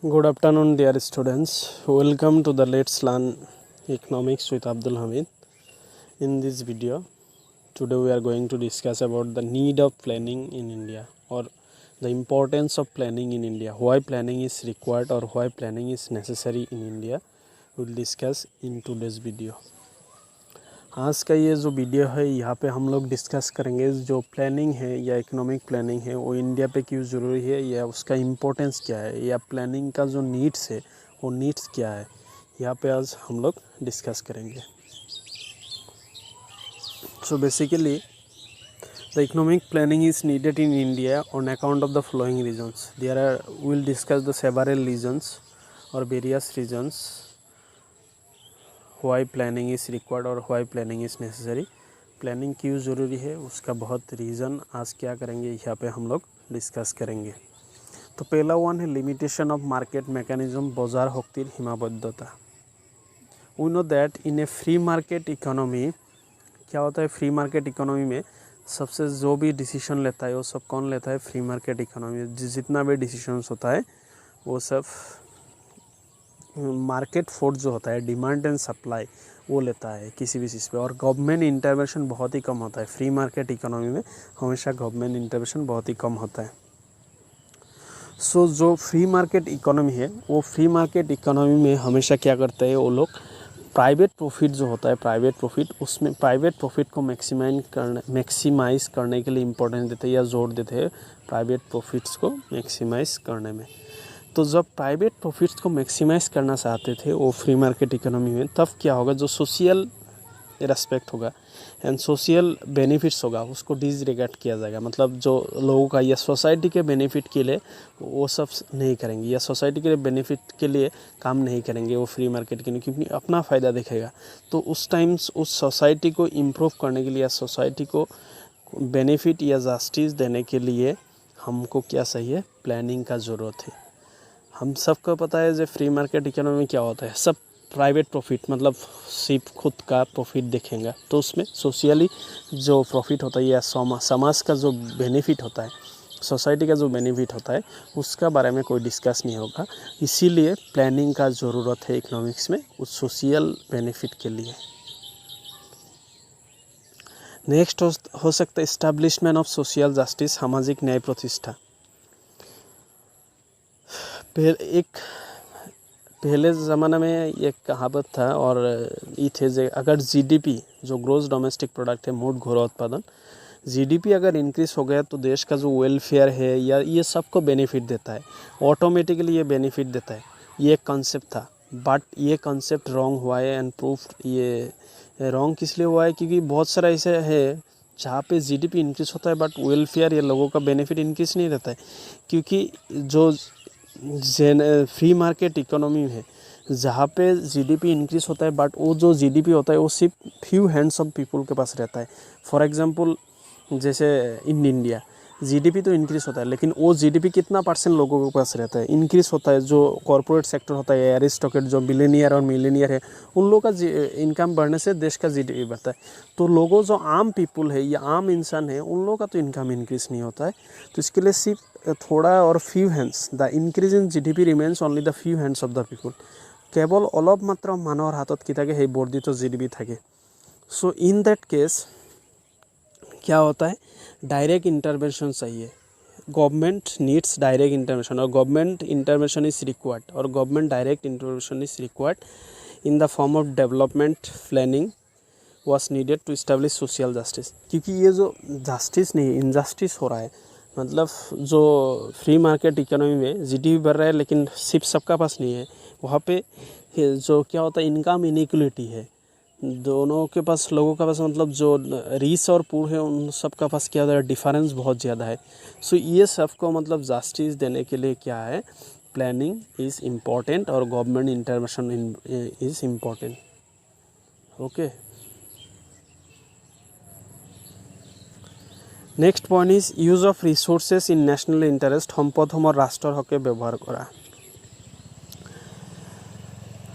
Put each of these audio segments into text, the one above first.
Good afternoon, dear students. Welcome to the Let's Learn Economics with Abdul Hamid. In this video, today we are going to discuss about the need of planning in India, or the importance of planning in India. Why planning is required or why planning is necessary in India. We will discuss in today's video. आज का ये जो video है यहाँ पे हम लोग discuss करेंगे जो प्लानिंग है या इकोनॉमिक प्लानिंग है वो इंडिया पे क्यों ज़रूरी है या उसका इम्पोर्टेंस क्या है या प्लानिंग का जो नीड्स है वो नीड्स क्या है, यहाँ पे आज हम लोग डिस्कस करेंगे. So basically the economic planning is needed in India on account of the following reasons. There are will discuss the several reasons और various reasons why planning is required और why planning is necessary. Planning क्यों ज़रूरी है उसका बहुत reason आज क्या करेंगे यहाँ पे हम लोग डिस्कस करेंगे. तो पहला वन है लिमिटेशन ऑफ मार्केट मैकेनिज्म, बाजार शक्तिर सीमाबद्धता. We know that in a free market economy क्या होता है. फ्री मार्केट इकोनॉमी में सबसे जो भी डिसीजन लेता है वो सब कौन लेता है. फ्री मार्केट इकोनॉमी में जितना भी डिसीजंस होता है वो सब मार्केट फोर्स जो होता है, डिमांड एंड सप्लाई, वो लेता है किसी भी चीज़ पे. और गवर्नमेंट इंटरवेंशन बहुत ही कम होता है. फ्री मार्केट इकोनॉमी में हमेशा गवर्नमेंट इंटरवेंशन बहुत ही कम होता है. सो जो फ्री मार्केट इकोनॉमी है वो फ्री मार्केट इकोनॉमी में हमेशा क्या करते हैं वो लोग, प्राइवेट प्रॉफिट जो होता है, प्राइवेट प्रॉफिट, उसमें प्राइवेट प्रॉफिट को मैक्सिमाइज़ करने के लिए इम्पोर्टेंस देते हैं या जोर देते हैं प्राइवेट प्रॉफिट्स को मैक्सिमाइज़ करने में. तो जब प्राइवेट प्रॉफिट्स को मैक्सिमाइज़ करना चाहते थे वो फ्री मार्केट इकोनॉमी में, तब क्या होगा, जो सोशल रेस्पेक्ट होगा एंड सोशल बेनिफिट्स होगा उसको डिसरिगार्ड किया जाएगा. मतलब जो लोगों का या सोसाइटी के बेनिफिट के लिए वो सब नहीं करेंगे या सोसाइटी के बेनिफिट के लिए काम नहीं करेंगे वो फ्री मार्केट के लिए, क्योंकि अपना फ़ायदा दिखेगा. तो उस टाइम्स उस सोसाइटी को इम्प्रूव करने के लिए या सोसाइटी को बेनिफिट या जस्टिस देने के लिए हमको क्या चाहिए, प्लानिंग का ज़रूरत है. हम सबको पता है जो फ्री मार्केट इकोनॉमी में क्या होता है, सब प्राइवेट प्रॉफिट, मतलब सिर्फ खुद का प्रॉफिट देखेंगे. तो उसमें सोशली जो प्रॉफिट होता है या समाज का जो बेनिफिट होता है, सोसाइटी का जो बेनिफिट होता है उसका बारे में कोई डिस्कस नहीं होगा. इसीलिए प्लानिंग का ज़रूरत है इकोनॉमिक्स में उस सोशल बेनिफिट के लिए. नेक्स्ट हो सकता है इस्टेब्लिशमेंट ऑफ सोशल जस्टिस, सामाजिक न्याय प्रतिष्ठा. पहले ज़माना में एक कहावत था और ये थे जो अगर जीडीपी जो ग्रोस डोमेस्टिक प्रोडक्ट है, मोट घरेलू उत्पादन, जीडीपी अगर इंक्रीज़ हो गया तो देश का जो वेलफेयर है या ये सबको बेनिफिट देता है, ऑटोमेटिकली ये बेनिफिट देता है. ये एक कॉन्सेप्ट था, बट ये कॉन्सेप्ट रॉन्ग हुआ है एंड प्रूफ ये रॉन्ग किस लिए हुआ है, क्योंकि बहुत सारा ऐसे है जहाँ पे जीडीपी इंक्रीज़ होता है बट वेलफेयर या लोगों का बेनिफिट इंक्रीज़ नहीं रहता है. क्योंकि जो फ्री मार्केट इकोनॉमी है जहाँ पे जीडीपी इंक्रीज़ होता है बट वो जो जीडीपी होता है वो सिर्फ फ्यू हैंड्स ऑफ पीपल के पास रहता है. फॉर एग्जांपल जैसे इन इंडिया जीडीपी तो इंक्रीज़ होता है लेकिन वो जीडीपी कितना परसेंट लोगों के पास रहता है, इंक्रीज़ होता है. जो कॉर्पोरेट सेक्टर होता है, एरिस्टोक्रेट, जो बिलियनियर और मिलियनियर है, उन लोगों का इनकम बढ़ने से देश का जीडीपी बढ़ता है. तो लोगों जो आम पीपल है या आम इंसान है उन लोगों का तो इनकम इंक्रीज़ नहीं होता है. तो इसके लिए सिर्फ थोड़ा और few hands, the increase in GDP remains only the few hands of the people. केवल अलप मात्र मानुर हाथत कि थाके সেই বর্ধিত जीडीपी থাকে. सो इन दैट केस क्या होता है, डायरेक्ट इंटरवेंशन चाहिए. गवर्नमेंट नीड्स डायरेक्ट इंटरवेंशन और गवर्नमेंट इंटरवेंशन इज़ रिक्वायर्ड और government direct intervention is required in the form of development planning was needed to establish social justice. क्योंकि ये जो जस्टिस नहीं, इनजस्टिस हो रहा है. मतलब जो फ्री मार्केट इकोनॉमी में जीडीपी बढ़ रहा है लेकिन सिर्फ सबका पास नहीं है, वहाँ पे जो क्या होता है, इनकम इनइक्वलिटी है दोनों के पास, लोगों का पास, मतलब जो रिच और पुअर है उन सब का पास क्या होता है, डिफरेंस बहुत ज़्यादा है. सो ये सबको मतलब जस्टिस देने के लिए क्या है, प्लानिंग इज़ इम्पॉर्टेंट और government intervention is important. Okay. Next point is use of resources in national interest, सम्पदসমূह राष्ट्र हके व्यवहार करा.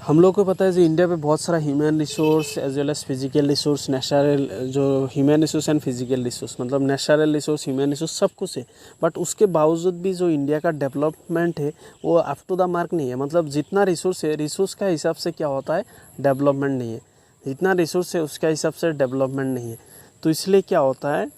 हम लोग को पता है कि इंडिया पे बहुत सारा human resource as well as physical resource, natural जो human resource and physical resource, मतलब नेचुरल रिसोर्स, ह्यूमन रिसोर्स सब कुछ है। बट उसके बावजूद भी जो इंडिया का डेवलपमेंट है वो अप टू द मार्क नहीं है। मतलब जितना रिसोर्स है, रिसोर्स का हिसाब से क्या होता है, डेवलपमेंट नहीं है। जितना रिसोर्स है उसका हिसाब से डेवलपमेंट नहीं है। तो इसलिए क्या होता है,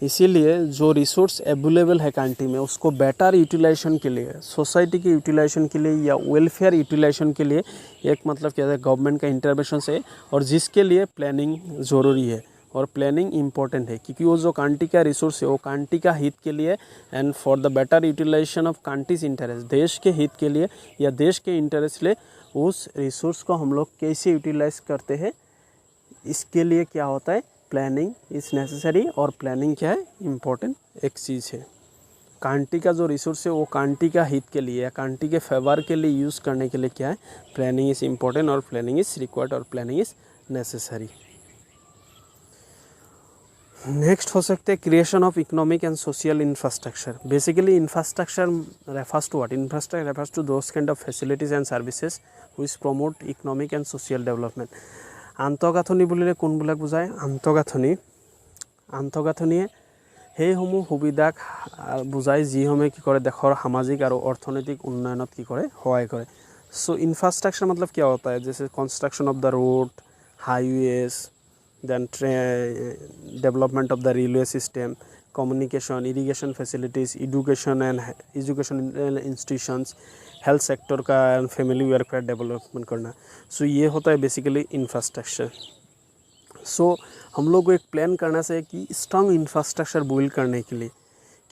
इसीलिए जो रिसोर्स अवेलेबल है कंट्री में उसको बेटर यूटिलाइजेशन के लिए, सोसाइटी के यूटिलाइजेशन के लिए या वेलफेयर यूटिलाइजेशन के लिए एक मतलब क्या है, गवर्नमेंट का इंटरवेंशन है। और जिसके लिए प्लानिंग ज़रूरी है और प्लानिंग इम्पोर्टेंट है, क्योंकि वो जो कंट्री का रिसोर्स है वो कंट्री का हित के लिए and for the better utilisation of country's interest, देश के हित के लिए या देश के इंटरेस्ट लिए उस रिसोर्स को हम लोग कैसे यूटिलाइज करते हैं, इसके लिए क्या होता है, प्लानिंग इज़ नेसेसरी। और प्लानिंग क्या है, इम्पोर्टेंट एक चीज़ है। कंट्री का जो रिसोर्स है वो कंट्री का हित के लिए या कंट्री के फेवर के लिए यूज़ करने के लिए क्या है, प्लानिंग इज़ इम्पोर्टेंट और प्लानिंग इज़ रिक्वायर्ड और प्लानिंग इज़ नेसेसरी। नेक्स्ट हो सकते हैं creation of economic and social infrastructure. Basically infrastructure refers to what, infrastructure refers to those kind of facilities and services which promote economic and social development. আন্তঃগাঁথনি বুলিলে কোনবিলাক বুজায়, আন্তঃগাঁথনিয়ে সেইসমূহ সুবিধাক বুজায় যিসমূহে কি কৰে, দেশৰ সামাজিক আৰু অৰ্থনৈতিক উন্নয়নত কি কৰে, সহায় কৰে। সো ইনফ্রাস্ট্রাকচার मतलब क्या होता है, जैसे construction of the road, highways, then development of the railway system, communication, irrigation facilities, education institutions, health sector का एंड फैमिली वेलफेयर डेवलपमेंट करना। सो ये होता है बेसिकली इंफ्रास्ट्रक्चर। सो हम लोग को एक प्लान करना चाहिए कि स्ट्रॉन्ग इंफ्रास्ट्रक्चर बिल्ड करने के लिए,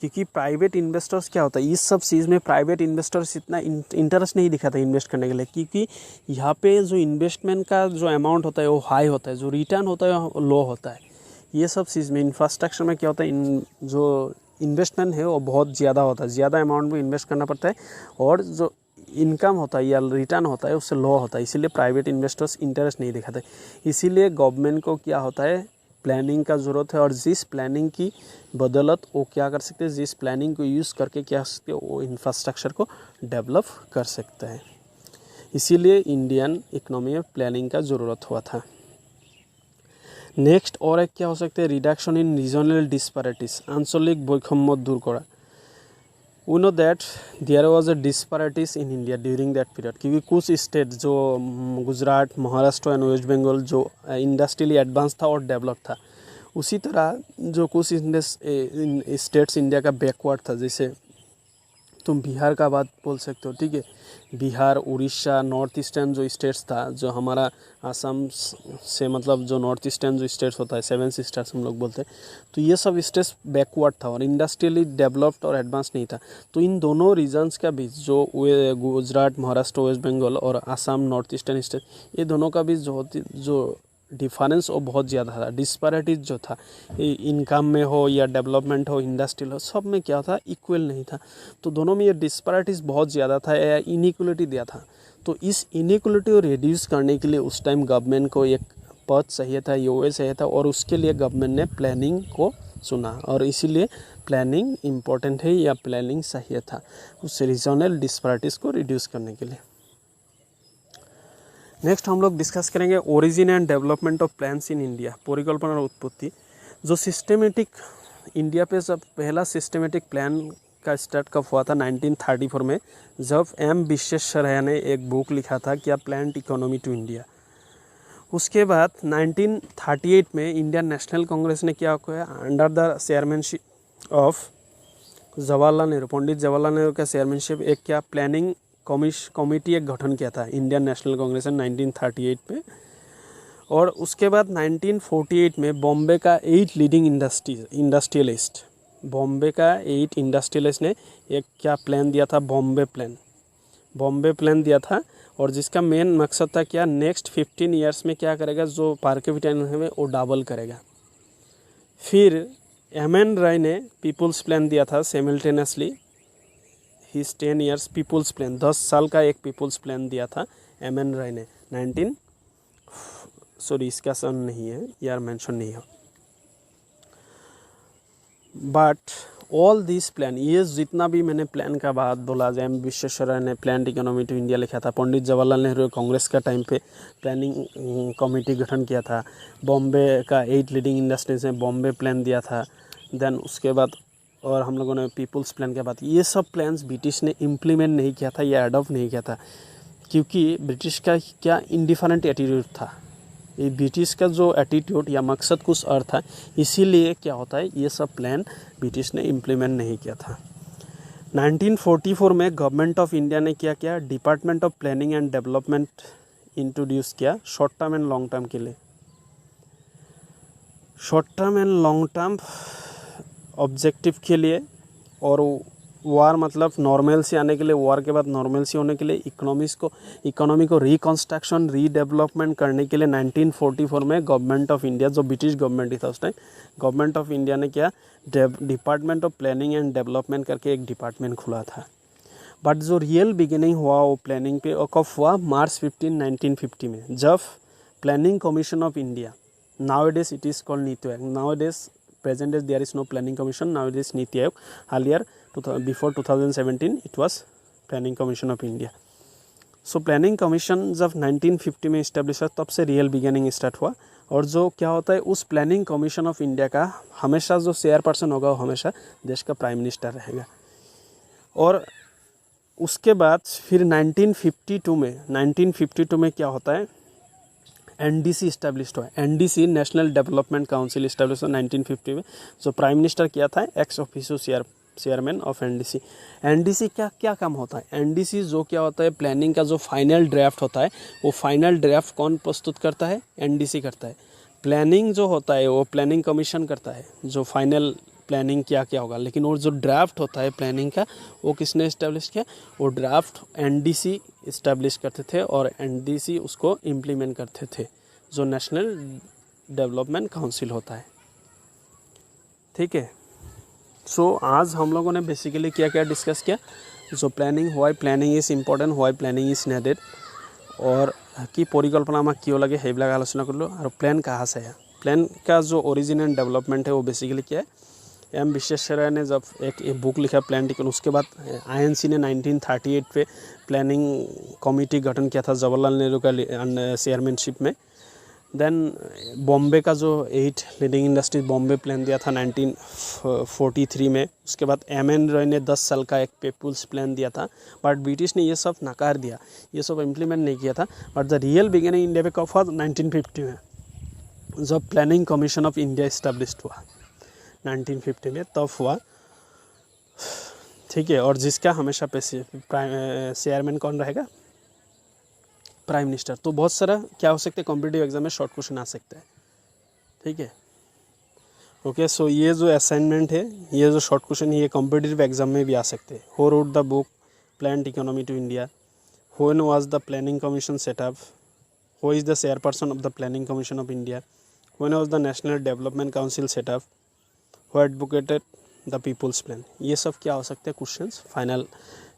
क्योंकि प्राइवेट इन्वेस्टर्स क्या होता है, इस सब चीज़ में प्राइवेट इन्वेस्टर्स इतना इंटरेस्ट नहीं दिखाता इन्वेस्ट करने के लिए, क्योंकि यहाँ पे जो इन्वेस्टमेंट का जो अमाउंट होता है वो हाई होता है, जो रिटर्न होता है वो लो होता है। ये सब चीज़ में इंफ्रास्ट्रक्चर में क्या होता है, जो इन्वेस्टमेंट है वो बहुत ज़्यादा होता है, ज़्यादा अमाउंट में इन्वेस्ट करना पड़ता है, और जो इनकम होता है या रिटर्न होता है उससे लो होता है, इसीलिए प्राइवेट इन्वेस्टर्स इंटरेस्ट नहीं दिखाते। इसीलिए गवर्नमेंट को क्या होता है, प्लानिंग का ज़रूरत है, और जिस प्लानिंग की बदौलत वो क्या कर सकते हैं, जिस प्लानिंग को यूज़ करके क्या सकते हैं, वो इंफ्रास्ट्रक्चर को डेवलप कर सकता है। इसीलिए इंडियन इकोनॉमी में प्लानिंग का ज़रूरत हुआ था। नेक्स्ट और एक क्या हो सकते हैं, रिडक्शन इन रीजनल डिस्पैरिटीज, आंचलिक वैषम्य दूर करा। We know that there was a disparities in India during that period, क्योंकि कुछ स्टेट जो गुजरात, महाराष्ट्र एंड वेस्ट बंगाल जो इंडस्ट्रियली एडवांस था और डेवलप था, उसी तरह जो कुछ स्टेट्स इंडिया का बैकवर्ड था, जैसे तुम बिहार का बात बोल सकते हो, ठीक है, बिहार, उड़ीसा, नॉर्थ ईस्टर्न जो स्टेट्स था, जो हमारा आसाम से मतलब जो नॉर्थ ईस्टर्न जो स्टेट्स होता है, 7 सिस्टर्स हम लोग बोलते हैं, तो ये सब स्टेट्स बैकवर्ड था और इंडस्ट्रियली डेवलप्ड और एडवांस नहीं था। तो इन दोनों रीजन्स का बीच जो गुजरात, महाराष्ट्र, वेस्ट बंगाल और आसाम, नॉर्थ ईस्टर्न स्टेट, ये दोनों का बीच जो डिफरेंस वो बहुत ज़्यादा था, डिस्पैरिटीज जो था, इनकम में हो या डेवलपमेंट हो, इंडस्ट्रियल हो, सब में क्या था, इक्वल नहीं था। तो दोनों में ये डिस्पैरिटीज बहुत ज़्यादा था या इनइक्वलिटी दिया था। तो इस इनइक्वलिटी को रिड्यूस करने के लिए उस टाइम गवर्नमेंट को एक पथ चाहिए था, यूए चाहिए था, और उसके लिए गवर्नमेंट ने प्लानिंग को चुना, और इसीलिए प्लानिंग इम्पोर्टेंट है या प्लानिंग चाहिए था उस रीजनल डिस्पैरिटीज़ को रिड्यूस करने के लिए। नेक्स्ट हम लोग डिस्कस करेंगे origin and development of plans in India, परिकल्पना और उत्पत्ति। जो सिस्टमेटिक इंडिया पे जब पहला सिस्टमेटिक प्लान का स्टार्ट कब हुआ था, 1934 में, जब एम विश्वेश्वरैया ने एक बुक लिखा था, क्या प्लान्ड इकोनॉमी टू इंडिया। उसके बाद 1938 में इंडियन नेशनल कांग्रेस ने क्या किया, under the chairmanship of Jawaharlal Nehru, Pandit Jawaharlal Nehru का चेयरमैनशिप, एक क्या प्लानिंग कमेटी एक गठन किया था इंडियन नेशनल कांग्रेस ने 1938 में। और उसके बाद 1948 में बॉम्बे का 8 लीडिंग इंडस्ट्रियलिस्ट, बॉम्बे का 8 इंडस्ट्रियलिस्ट ने एक क्या प्लान दिया था, बॉम्बे प्लान दिया था, और जिसका मेन मकसद था क्या, नेक्स्ट 15 ईयर्स में क्या करेगा, जो पर कैपिटा इनकम है वो डबल करेगा। फिर एम.एन. राय ने पीपुल्स प्लान दिया था simultaneously, his 10 years people's plan, 10 साल का एक पीपुल्स प्लान दिया था एम.एन. राय ने, इसका सन नहीं है यार, मेंशन नहीं है, बट ऑल दिस प्लान, ये जितना भी मैंने प्लान का बात बोला, एम विश्वेश्वरैया ने प्लान इकोनॉमी टू इंडिया लिखा था, पंडित जवाहरलाल नेहरू कांग्रेस का टाइम पे प्लानिंग कमेटी गठन किया था, बॉम्बे का 8 लीडिंग इंडस्ट्रीज में बॉम्बे प्लान दिया था, देन उसके बाद और हम लोगों ने पीपल्स प्लान की बात, ये सब प्लान्स ब्रिटिश ने इम्प्लीमेंट नहीं किया था या अडॉप्ट नहीं किया था, क्योंकि ब्रिटिश का क्या इंडिफरेंट एटीट्यूड था। ये ब्रिटिश का जो एटीट्यूड या मकसद कुछ और था, इसीलिए क्या होता है ये सब प्लान ब्रिटिश ने इम्प्लीमेंट नहीं किया था। 1944 में गवर्नमेंट ऑफ इंडिया ने क्या किया, department of planning and development introduce किया short term and long term के लिए। Short term and long term objective के लिए, और वार मतलब नॉर्मलसी आने के लिए, वार के बाद नॉर्मलसी होने के लिए, इकोनॉमी को रिकन्स्ट्रक्शन रीडेवलपमेंट करने के लिए 1944 में गवर्नमेंट ऑफ इंडिया, जो ब्रिटिश गवर्नमेंट ही था उस टाइम, गवर्नमेंट ऑफ इंडिया ने क्या department of planning and development करके एक डिपार्टमेंट खुला था। बट जो रियल बिगिनिंग हुआ वो प्लानिंग पे कब हुआ, मार्च 15, 1950 में, जब planning commission of India, nowadays it is called Niti Aayog, नाउ-ए-डेज present days there is no planning commission, nowadays Niti Aayog, earlier before 2017 it was planning commission of India. So planning commission जब 1950 में establish हुआ तब से रियल बिगिनिंग स्टार्ट हुआ। और जो क्या होता है उस प्लानिंग कमीशन ऑफ इंडिया का हमेशा जो चेयरपर्सन होगा वो हमेशा देश का प्राइम मिनिस्टर रहेगा। और उसके बाद फिर 1952 में क्या होता है, एनडीसी इस्टेब्लिश हुआ। NDC national development council establish हुआ 1950 में, जो प्राइम मिनिस्टर किया था x officio chairman of NDC. NDC क्या काम होता है, एनडीसी जो क्या होता है, प्लानिंग का जो फाइनल ड्राफ्ट होता है वो फाइनल ड्राफ्ट कौन प्रस्तुत करता है, एनडीसी करता है। प्लानिंग जो होता है वो प्लानिंग कमीशन करता है, जो फाइनल प्लानिंग क्या होगा, लेकिन वो जो ड्राफ्ट होता है प्लानिंग का वो किसने इस्टेब्लिश किया, वो ड्राफ्ट एनडीसी इस्टेब्लिश करते थे और एनडीसी उसको इम्प्लीमेंट करते थे, जो नेशनल डेवलपमेंट काउंसिल होता है। ठीक है, सो आज हम लोगों ने बेसिकली क्या डिस्कस किया, जो planning, why planning is important, why planning is needed, और कि परिकल्पना आमाक क्यों लगे সেইবিলাক आलोचना करलो। और प्लान कहाँ से है, प्लान का जो ओरिजिन एंड डेवलपमेंट है वो बेसिकली क्या है, एम विश्वेश्वरैया ने जब एक बुक लिखा प्लान टिकन, उसके बाद आईएनसी ने 1938 पे प्लानिंग कमेटी गठन किया था जवाहरलाल नेहरू का चेयरमैनशिप में। देन बॉम्बे का जो 8 लीडिंग इंडस्ट्रीज बॉम्बे प्लान दिया था 1943 में। उसके बाद एम.एन. रॉय ने 10 साल का एक पीपुल्स प्लान दिया था, बट ब्रिटिश ने ये सब नकार दिया, ये सब इम्प्लीमेंट नहीं किया था। But the real beginning India पे कब हुआ, 1950 में, जब planning commission of India establish हुआ 1950 में, तब हुआ। ठीक है, और जिसका हमेशा पे चेयरमैन कौन रहेगा, प्राइम मिनिस्टर। तो बहुत सारा क्या हो सकते हैं, कॉम्पिटिटिव एग्जाम में शॉर्ट क्वेश्चन आ सकता है। ठीक है, ओके। सो ये जो असाइनमेंट है, ये जो शॉर्ट क्वेश्चन है, ये कॉम्पिटिटिव एग्जाम में भी आ सकते हैं। Who wrote the book planned economy to India, when was the planning commission set up, who is the chairperson of the planning commission of India, when was the national development council set up, who advocated the people's plan. ये सब क्या हो सकते हैं questions final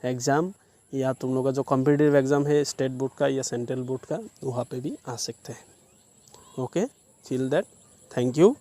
exam, या तुम लोग का जो कॉम्पिटिटिव एग्ज़ाम है स्टेट बोर्ड का या सेंट्रल बोर्ड का, वहाँ पे भी आ सकते हैं। Okay, till that, thank you.